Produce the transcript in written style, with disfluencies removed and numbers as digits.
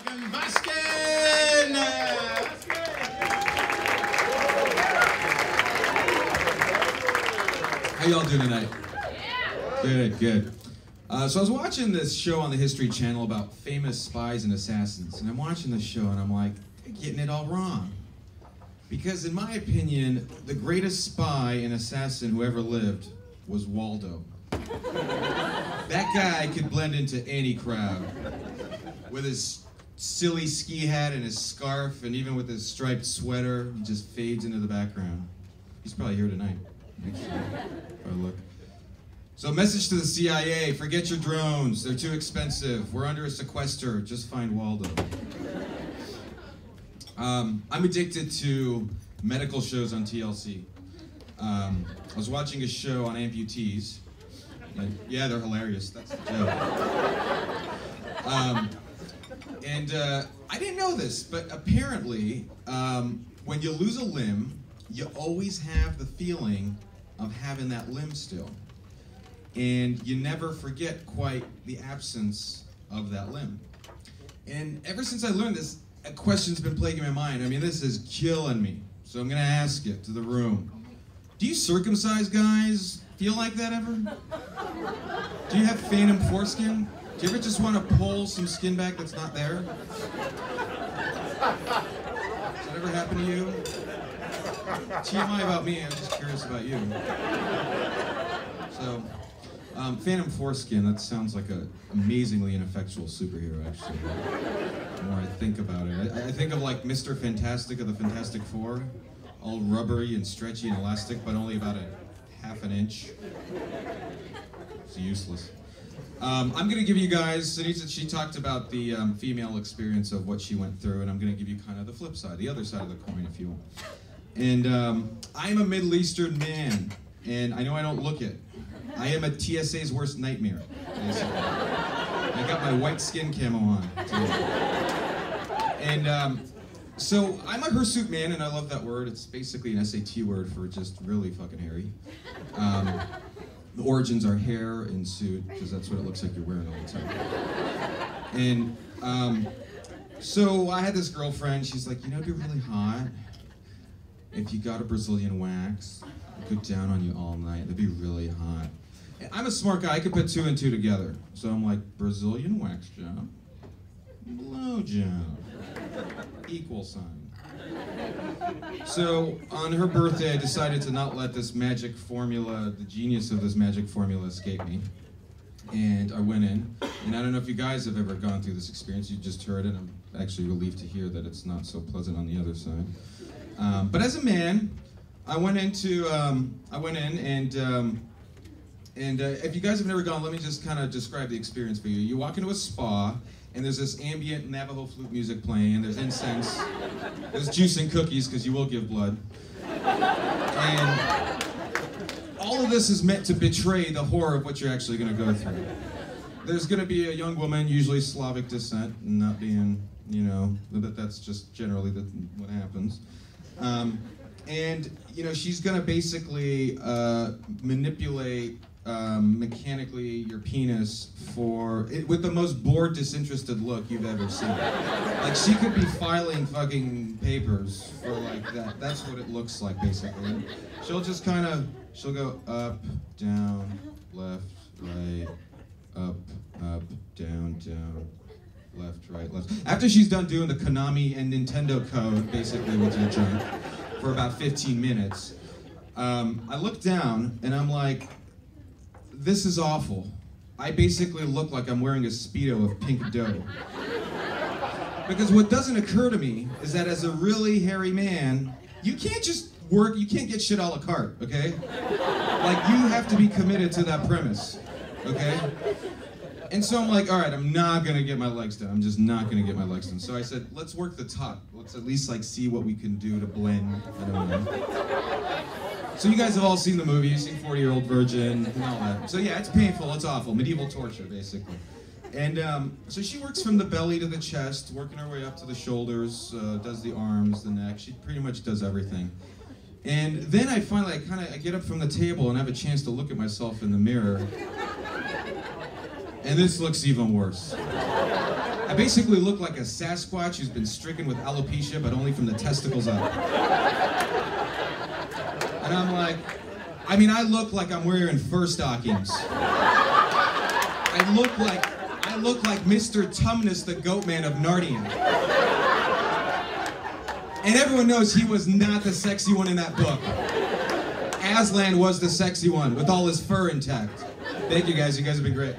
How y'all doing tonight? Good, good. So I was watching this show on the History Channel about famous spies and assassins, and I'm watching the show and I'm like, they're getting it all wrong. Because in my opinion, the greatest spy and assassin who ever lived was Waldo. That guy could blend into any crowd. With his silly ski hat and his scarf, and even with his striped sweater, he just fades into the background. He's probably here tonight, actually. Look. So message to the CIA, forget your drones, they're too expensive. We're under a sequester, just find Waldo. I'm addicted to medical shows on TLC. I was watching a show on amputees. And, yeah, they're hilarious, that's the joke. I didn't know this, but apparently, when you lose a limb, you always have the feeling of having that limb still. And you never forget quite the absence of that limb. And ever since I learned this, a question's been plaguing my mind. I mean, this is killing me. So I'm gonna ask it to the room. Do you circumcised guys feel like that ever? Do you have phantom foreskin? Do you ever just want to pull some skin back that's not there? Does that ever happen to you? TMI about me, I'm just curious about you. So, phantom foreskin, that sounds like an amazingly ineffectual superhero, actually. The more I think about it. I think of like Mr. Fantastic of the Fantastic Four, all rubbery and stretchy and elastic, but only about a half an inch. It's useless. I'm going to give you guys, she talked about the female experience of what she went through, and I'm going to give you kind of the flip side, the other side of the coin, if you will. And I'm a Middle Eastern man, and I know I don't look it. I am a TSA's worst nightmare, basically. I got my white skin camo on, too. And so I'm a hirsute man, and I love that word. It's basically an SAT word for just really fucking hairy. The origins are hair and suit, because that's what it looks like you're wearing all the time. And so I had this girlfriend, she's like, you know, it'd be really hot if you got a Brazilian wax, I'd go down on you all night, that'd be really hot. And I'm a smart guy, I could put two and two together. So I'm like, Brazilian wax job, blow job, equal sign. So on her birthday, I decided to not let this magic formula, the genius of this magic formula, escape me. And I went in, and I don't know if you guys have ever gone through this experience, you just heard it, I'm actually relieved to hear that it's not so pleasant on the other side. But as a man, I went in and if you guys have never gone, let me just kind of describe the experience for you. You walk into a spa, and there's this ambient Navajo flute music playing, and there's incense, there's juice and cookies, because you will give blood. And all of this is meant to betray the horror of what you're actually going to go through. There's going to be a young woman, usually Slavic descent, and not being, you know, that's just generally what happens. And, you know, she's going to basically manipulate mechanically your penis with the most bored, disinterested look you've ever seen. Like, she could be filing fucking papers for like that. That's what it looks like, basically. And she'll just kind of, she'll go up, down, left, right, up, down, left, right, left. After she's done doing the Konami and Nintendo code, basically with your junk, for about 15 minutes, I look down and I'm like, this is awful. I basically look like I'm wearing a Speedo of pink dough. Because what doesn't occur to me is that as a really hairy man, you can't just work, you can't get shit a la carte, okay? Like, you have to be committed to that premise, okay? And so I'm like, all right, I'm not gonna get my legs done. I'm just not gonna get my legs done. So I said, let's work the top. Let's at least like see what we can do to blend. I don't know. So you guys have all seen the movie. You've seen 40-Year-Old Virgin and all that. So yeah, it's painful, it's awful. Medieval torture, basically. And so she works from the belly to the chest, working her way up to the shoulders, does the arms, the neck. She pretty much does everything. And then I finally, I get up from the table and have a chance to look at myself in the mirror. And this looks even worse. I basically look like a Sasquatch who's been stricken with alopecia, but only from the testicles up. And I'm like, I mean, I look like I'm wearing fur stockings. I look like Mr. Tumnus, the goat man of Narnia. And everyone knows he was not the sexy one in that book. Aslan was the sexy one with all his fur intact. Thank you guys have been great.